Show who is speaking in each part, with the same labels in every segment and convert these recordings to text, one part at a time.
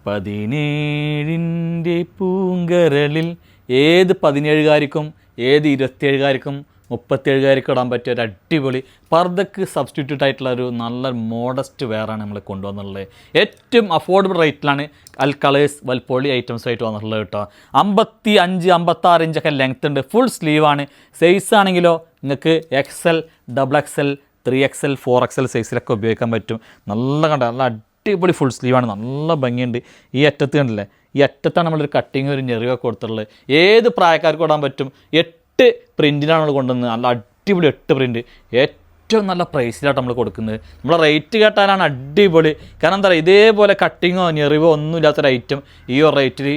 Speaker 1: 17ൻ്റെ പൂങ്കരളിൽ ഏത് 17കാരിക്കും ഏത് 27കാരിക്കും 37കാരിക്കും ഇടാൻ പറ്റിയ ഒരു അടിപൊളി പർദ്ദക്ക് സബ്സ്റ്റിറ്റ്യൂട്ട് ആയിട്ടുള്ള ഒരു നല്ല മോഡസ്റ്റ് വെയറാണ് നമ്മൾ കൊണ്ടുവന്നുള്ളത്. ഏറ്റവും അഫോർഡബിൾ റേറ്റിലാണ് അൽ കളേഴ്സ് വൽപോളി ഐറ്റംസ് ആയിട്ട് വന്നിട്ടുള്ളത് കേട്ടോ. 55-56 ഇഞ്ചൊക്കെ ലെങ്ത് ഉണ്ട്. ഫുൾ സ്ലീവാണ്. സൈസ് ആണെങ്കിലോ നിങ്ങൾക്ക് XL, XXL, 3XL, 4XL സൈസിലൊക്കെ ഉപയോഗിക്കാൻ പറ്റും. നല്ല അടിപൊളി ഫുൾ സ്ലീവാണ്. നല്ല ഭംഗിയുണ്ട്. ഈ അറ്റത്ത് കണ്ടില്ലേ, ഈ അറ്റത്താണ് നമ്മളൊരു കട്ടിങ് ഒരു ഞെറിവൊക്കെ കൊടുത്തിട്ടുള്ളത്. ഏത് പ്രായക്കാർക്കും ഇടാൻ പറ്റും. 8 പ്രിൻറ്റിനാണ് നമ്മൾ കൊണ്ടുവന്നത്. നല്ല അടിപൊളി 8 പ്രിൻറ്റ്. ഏറ്റവും നല്ല പ്രൈസിലായിട്ട് നമ്മൾ കൊടുക്കുന്നത്. നമ്മളെ റേറ്റ് കേട്ടാലാണ് അടിപൊളി. കാരണം എന്താ പറയുക, ഇതേപോലെ കട്ടിങ്ങോ ഞെറിവോ ഒന്നും ഇല്ലാത്തൊരു ഐറ്റം ഈ ഒരു റേറ്റിൽ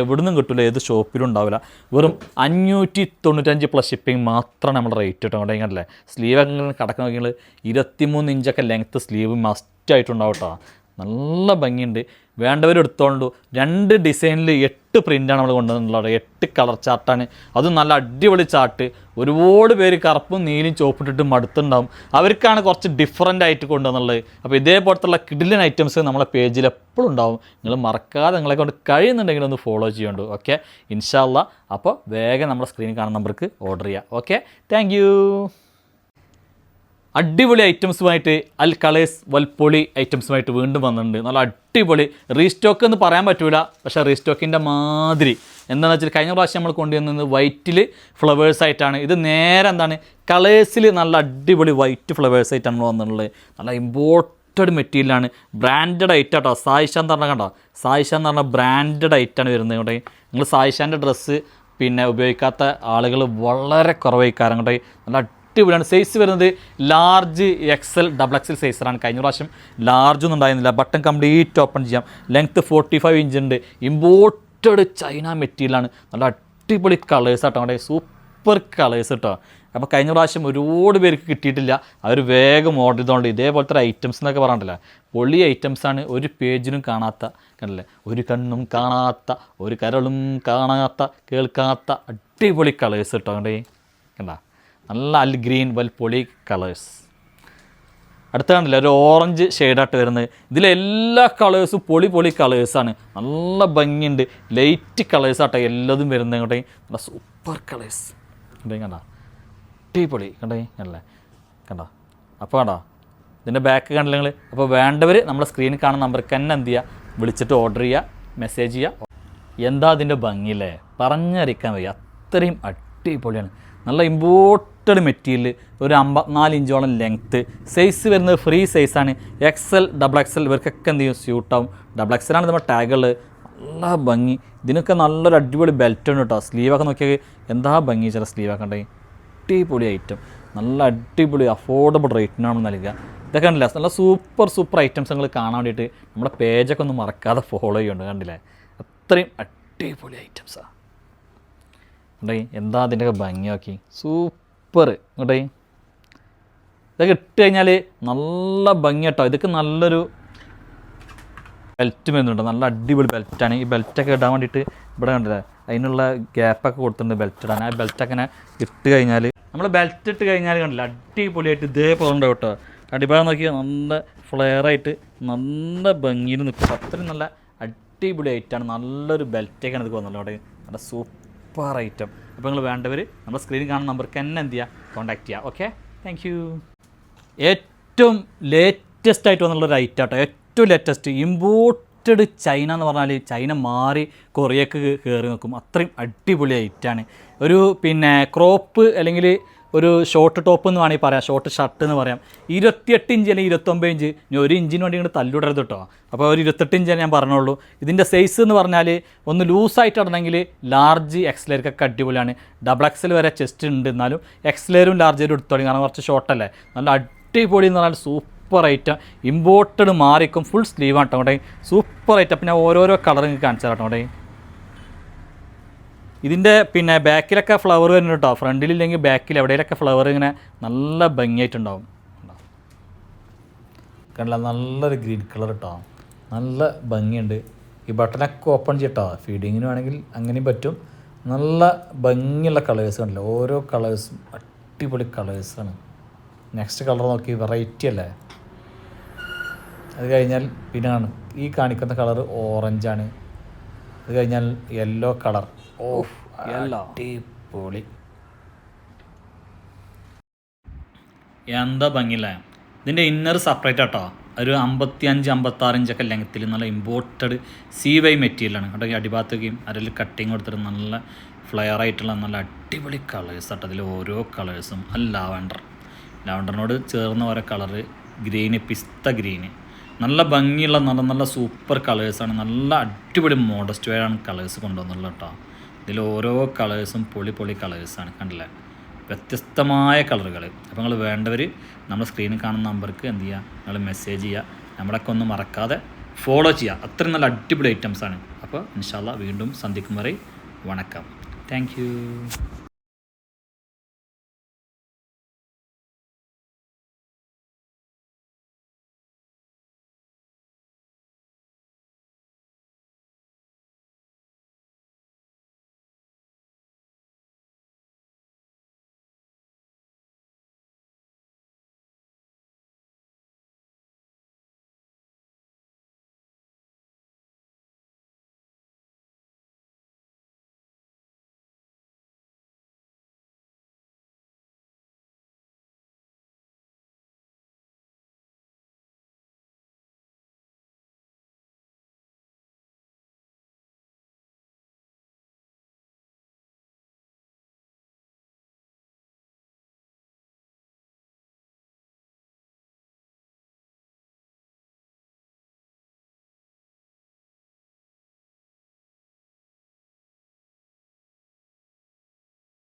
Speaker 1: എവിടെ നിന്നും കിട്ടില്ല, ഏത് ഷോപ്പിലും ഉണ്ടാവില്ല. വെറും 595 പ്ലസ് ഷിപ്പിംഗ് മാത്രമാണ് നമ്മുടെ റേറ്റ് കിട്ടും. അവിടെ കണ്ടില്ലേ, സ്ലീവ് അങ്ങനെ കടക്കാൻ നോക്കിയാൽ 23 ഇഞ്ചൊക്കെ ലെങ്ത്ത് സ്ലീവ് മസ്റ്റായിട്ടുണ്ടാവും കേട്ടോ. നല്ല ഭംഗിയുണ്ട്. വേണ്ടവർ എടുത്തോണ്ടു. 2 ഡിസൈനിൽ 8 പ്രിൻ്റാണ് നമ്മൾ കൊണ്ടുവന്നിട്ടുള്ളത്. 8 കളർ ചാർട്ടാണ്. അതും നല്ല അടിപൊളി ചാർട്ട്. ഒരുപാട് പേര് കറുപ്പും നീലും ചോപ്പിട്ടിട്ട് മടുത്തുണ്ടാവും. അവർക്കാണ് കുറച്ച് ഡിഫറൻ്റ് ആയിട്ട് കൊണ്ടുവന്നുള്ളത്. അപ്പോൾ ഇതേപോലത്തുള്ള കിഡിലൻ ഐറ്റംസ് നമ്മളെ പേജിൽ എപ്പോഴും ഉണ്ടാവും. നിങ്ങൾ മറക്കാതെ നിങ്ങളെ കൊണ്ട് കഴിയുന്നുണ്ടെങ്കിൽ ഒന്ന് ഫോളോ ചെയ്യേണ്ടു. ഓക്കെ, ഇൻഷാ അല്ലാ. അപ്പോൾ വേഗം നമ്മുടെ സ്ക്രീനിൽ കാണുന്ന നമ്പർക്ക് ഓർഡർ ചെയ്യുക. Okay, thank you. അടിപൊളി ഐറ്റംസുമായിട്ട് അൽ കളേഴ്സ് വൽപോളി ഐറ്റംസുമായിട്ട് വീണ്ടും വന്നിട്ടുണ്ട്. നല്ല അടിപൊളി റീസ്റ്റോക്ക് എന്ന് പറയാൻ പറ്റില്ല, പക്ഷേ റീസ്റ്റോക്കിൻ്റെ മാതിരി എന്താണെന്ന് വെച്ചാൽ കഴിഞ്ഞ പ്രാവശ്യം നമ്മൾ കൊണ്ടുവന്നത് വൈറ്റിൽ ഫ്ലവേഴ്സായിട്ടാണ്. ഇത് നേരെ എന്താണ് കളേഴ്സിൽ നല്ല അടിപൊളി വൈറ്റ് ഫ്ലവേഴ്സായിട്ടാണ് നമ്മൾ വന്നിട്ടുള്ളത്. നല്ല ഇമ്പോർട്ടഡ് മെറ്റീരിയലാണ്. ബ്രാൻഡഡ് ഐറ്റം കേട്ടോ. സായിഷ എന്ന് പറഞ്ഞാൽ കണ്ടോ, സായിഷ എന്ന് പറഞ്ഞാൽ ബ്രാൻഡഡ് ഐറ്റാണ് വരുന്നത്. ഇവിടെ നിങ്ങൾ സായിഷാൻ്റെ ഡ്രസ്സ് ഉപയോഗിക്കാത്ത ആളുകൾ വളരെ കുറവായിക്കാരം കേട്ടോ. നല്ല അടിപൊളിയാണ്. സൈസ് വരുന്നത് ലാർജ് XL, XXL സൈസിലാണ്. കഴിഞ്ഞ പ്രാവശ്യം ലാർജൊന്നും ഉണ്ടായിരുന്നില്ല. ബട്ടൺ കംപ്ലീറ്റ് ഓപ്പൺ ചെയ്യാം. ലെങ്ത്ത് 45 ഇഞ്ച് ഉണ്ട്. ഇമ്പോർട്ടഡ് ചൈന മെറ്റീരിയലാണ്. നല്ല അടിപൊളി കളേഴ്സ് കേട്ടോ. അവിടെ സൂപ്പർ കളേഴ്സ് കേട്ടോ. അപ്പോൾ കഴിഞ്ഞ പ്രാവശ്യം ഒരുപാട് പേർക്ക് കിട്ടിയിട്ടില്ല. അവർ വേഗം ഓർഡർ ചെയ്തുകൊണ്ട് ഇതേപോലത്തെ ഐറ്റംസ് എന്നൊക്കെ പറഞ്ഞിട്ടില്ല, പൊളി ഐറ്റംസാണ്. ഒരു പേജിനും കാണാത്ത, കണ്ടില്ലേ, ഒരു കണ്ണും കാണാത്ത, ഒരു കരളും കാണാത്ത, കേൾക്കാത്ത അടിപൊളി കളേഴ്സ് കേട്ടോ. കണ്ടേ, കണ്ടാ, നല്ല അൽ ഗ്രീൻ വൽപോളി കളേഴ്സ്. അടുത്ത കണ്ടില്ല, ഒരു ഓറഞ്ച് ഷെയ്ഡായിട്ട് വരുന്നത്. ഇതിലെല്ലാ കളേഴ്സും പൊളി കളേഴ്സാണ്. നല്ല ഭംഗിയുണ്ട്. ലൈറ്റ് കളേഴ്സാട്ടോ എല്ലാതും വരുന്നത്. ഇങ്ങോട്ടേ നല്ല സൂപ്പർ കളേഴ്സ് കണ്ടേ, കണ്ട അടിപൊളി കണ്ടേ, അല്ലേ, കണ്ട. അപ്പോൾ കണ്ടോ ഇതിൻ്റെ ബാക്ക് കണ്ടില്ല നിങ്ങൾ. അപ്പോൾ വേണ്ടവർ നമ്മുടെ സ്ക്രീനിൽ കാണുന്ന നമ്പർക്ക് തന്നെ എന്ത് ചെയ്യുക, വിളിച്ചിട്ട് ഓർഡർ ചെയ്യുക, മെസ്സേജ് ചെയ്യുക. എന്താ അതിൻ്റെ ഭംഗിയില്ലേ, പറഞ്ഞറിയിക്കാൻ വയ്യ. അത്രയും അടിപൊളിയാണ്. നല്ല ഇമ്പോർട്ടഡ് മെറ്റീരിയൽ. ഒരു 54 ഇഞ്ചോളം ലെങ്ത്ത്. സൈസ് വരുന്നത് ഫ്രീ സൈസാണ്. XL, XXL ഇവർക്കൊക്കെ എന്ത് ചെയ്യും, സ്യൂട്ടാവും. XXL ആണ് നമ്മുടെ ടാഗുകൾ. നല്ല ഭംഗി. ഇതിനൊക്കെ നല്ലൊരു അടിപൊളി ബെൽറ്റ് ഉണ്ട് കേട്ടോ. സ്ലീവൊക്കെ നോക്കിയാൽ എന്താ ഭംഗി, ചില സ്ലീവൊക്കെ ഉണ്ടെങ്കിൽ അടിപൊളി ഐറ്റം. നല്ല അടിപൊളി അഫോർഡബിൾ റേറ്റിനാണ് നൽകുക. ഇതൊക്കെ കണ്ടില്ല, നല്ല സൂപ്പർ ഐറ്റംസ് നിങ്ങൾ കാണാൻ വേണ്ടിയിട്ട് നമ്മുടെ പേജൊക്കെ ഒന്നും മറക്കാതെ ഫോളോ ചെയ്യുന്നുണ്ട്. കണ്ടില്ലേ, അത്രയും അടിപൊളി ഐറ്റംസാണ്. ഇങ്ങോട്ടേ എന്താ അതിൻ്റെയൊക്കെ ഭംഗിയാക്കി, സൂപ്പർ. ഇങ്ങോട്ടേ ഇതൊക്കെ ഇട്ട് കഴിഞ്ഞാൽ നല്ല ഭംഗി കേട്ടോ. ഇതൊക്കെ നല്ലൊരു ബെൽറ്റ് വരുന്നുണ്ട്. നല്ല അടിപൊളി ബെൽറ്റാണ്. ഈ ബെൽറ്റൊക്കെ ഇടാൻ വേണ്ടിയിട്ട് ഇവിടെ കണ്ടില്ലേ, അതിനുള്ള ഗ്യാപ്പൊക്കെ കൊടുത്തിട്ടുണ്ട് ബെൽറ്റ് ഇടാൻ. ആ ബെൽറ്റൊക്കെ ഇങ്ങനെ ഇട്ട് കഴിഞ്ഞാൽ, നമ്മൾ ബെൽറ്റ് ഇട്ട് കഴിഞ്ഞാൽ കണ്ടില്ല, അടിപൊളിയായിട്ട് ഇതേപോലെ ഉണ്ടാവും കേട്ടോ. അടിഭാഗം നോക്കിയാൽ നല്ല ഫ്ലെയറായിട്ട് നല്ല ഭംഗിയിൽ നിൽക്കും. അത്രയും നല്ല അടിപൊളി ഐറ്റാണ്. നല്ലൊരു ബെൽറ്റൊക്കെയാണ് ഇത് വന്നല്ലോ അവിടെ. നല്ല സൂപ്പർ ഐറ്റം. അപ്പോൾ നിങ്ങൾ വേണ്ടവർ നമ്മുടെ സ്ക്രീനിൽ കാണുന്ന നമ്പർക്ക് തന്നെ എന്ത് ചെയ്യുക, കോൺടാക്ട് ചെയ്യുക. Okay, thank you. ഏറ്റവും ലേറ്റസ്റ്റ് ആയിട്ട് വന്നുള്ളൊരു ഐറ്റം കേട്ടോ. ഏറ്റവും ലേറ്റസ്റ്റ് ഇമ്പോർട്ടഡ് ചൈന എന്ന് പറഞ്ഞാൽ ചൈന മാറി കൊറിയക്ക് കയറി നിൽക്കും. അത്രയും അടിപൊളി ഐറ്റാണ്. ഒരു ക്രോപ്പ് അല്ലെങ്കിൽ ഒരു ഷോർട്ട് ടോപ്പ് എന്ന് വേണമെങ്കിൽ പറയാം, ഷോർട്ട് ഷർട്ട് എന്ന് പറയാം. 28 ഇഞ്ച് അല്ലെങ്കിൽ 29 ഇഞ്ച്. ഇനി 1 ഇഞ്ചിന് വേണ്ടി ഇങ്ങോട്ട് തല്ലുടരുത് കേട്ടോ. അപ്പോൾ ഒരു 28 ഇഞ്ച് ഞാൻ പറഞ്ഞോളൂ. ഇതിൻ്റെ സൈസ് എന്ന് പറഞ്ഞാൽ ഒന്ന് ലൂസായിട്ട് ഇടണമെങ്കിൽ ലാർജ് XLക്കൊക്കെ അടിപൊളിയാണ്. XXL വരെ ചെസ്റ്റ് ഉണ്ട്. എന്നാലും XLും ലാർജും എടുത്തോളി, കാരണം കുറച്ച് ഷോർട്ടല്ലേ. നല്ല അടിപൊളി എന്ന് പറഞ്ഞാൽ സൂപ്പർ ഐറ്റം. ഇമ്പോർട്ടഡ് മാറിക്കും. ഫുൾ സ്ലീവ് ആട്ടോ അവിടെ. Super item. പിന്നെ ഓരോരോ കളർ നിങ്ങൾക്ക് കാണിച്ചു തരാട്ടോ അവിടെ. ഇതിൻ്റെ ബാക്കിലൊക്കെ ഫ്ലവർ വരുന്നുണ്ട് കേട്ടോ. ഫ്രണ്ടിലില്ലെങ്കിൽ ബാക്കിൽ എവിടെയൊക്കെ ഫ്ലവർ ഇങ്ങനെ നല്ല ഭംഗിയായിട്ടുണ്ടാവും. കണ്ടില്ല, നല്ലൊരു ഗ്രീൻ കളർ കേട്ടോ. നല്ല ഭംഗിയുണ്ട്. ഈ ബട്ടണൊക്കെ ഓപ്പൺ ചെയ്യട്ടോ. ഫീഡിങ്ങിന് വേണമെങ്കിൽ അങ്ങനെയും പറ്റും. നല്ല ഭംഗിയുള്ള കളേഴ്സ് കണ്ടില്ല. ഓരോ കളേഴ്സും അടിപൊളി കളേഴ്സാണ്. നെക്സ്റ്റ് കളർ നോക്കി, വെറൈറ്റി അല്ലേ, അത് കഴിഞ്ഞാൽ പിന്നാണ് ഈ കാണിക്കുന്ന കളർ ഓറഞ്ചാണ്. അത് കഴിഞ്ഞാൽ യെല്ലോ കളർ. അടിപൊളി, എന്താ ഭംഗിയില്ല. ഇതിൻ്റെ ഇന്നർ സെപ്പറേറ്റ് ആട്ടോ, ഒരു 55-56 ഇഞ്ചൊക്കെ ലെങ്ത്തിൽ നല്ല ഇമ്പോർട്ടഡ് CY മെറ്റീരിയലാണ് കേട്ടോ. ഈ അടിഭാഗത്തേക്കും അതിൽ കട്ടിങ് കൊടുത്തിട്ട് നല്ല ഫ്ലെയർ ആയിട്ടുള്ള നല്ല അടിപൊളി കളേഴ്സ് ആട്ടോ. അതിൽ ഓരോ കളേഴ്സും ലാവണ്ടറിനോട് ചേർന്ന ഓരോ കളറ്, ഗ്രീന്, പിസ്ത ഗ്രീന്, നല്ല ഭംഗിയുള്ള നല്ല നല്ല സൂപ്പർ കളേഴ്സാണ്. നല്ല അടിപൊളി മോഡസ്റ്റ് വെയറാണ് കളേഴ്സ് കൊണ്ടുവന്നുള്ളത് കേട്ടോ. ഇതിൽ ഓരോ കളേഴ്സും പൊളി കളേഴ്സാണ്, കണ്ടില്ലേ, വ്യത്യസ്തമായ കളറുകൾ. അപ്പോൾ നിങ്ങൾ വേണ്ടവർ നമ്മൾ സ്ക്രീനിൽ കാണുന്ന നമ്പർക്ക് എന്ത് ചെയ്യുക, നിങ്ങൾ മെസ്സേജ് ചെയ്യുക. നമ്മളൊക്കെ ഒന്നും മറക്കാതെ ഫോളോ ചെയ്യുക. അത്രയും നല്ല അടിപൊളി ഐറ്റംസാണ്. അപ്പോൾ ഇൻഷാ അല്ലാഹ് വീണ്ടും സന്ധിക്കും വരെ വണക്കം. Thank you.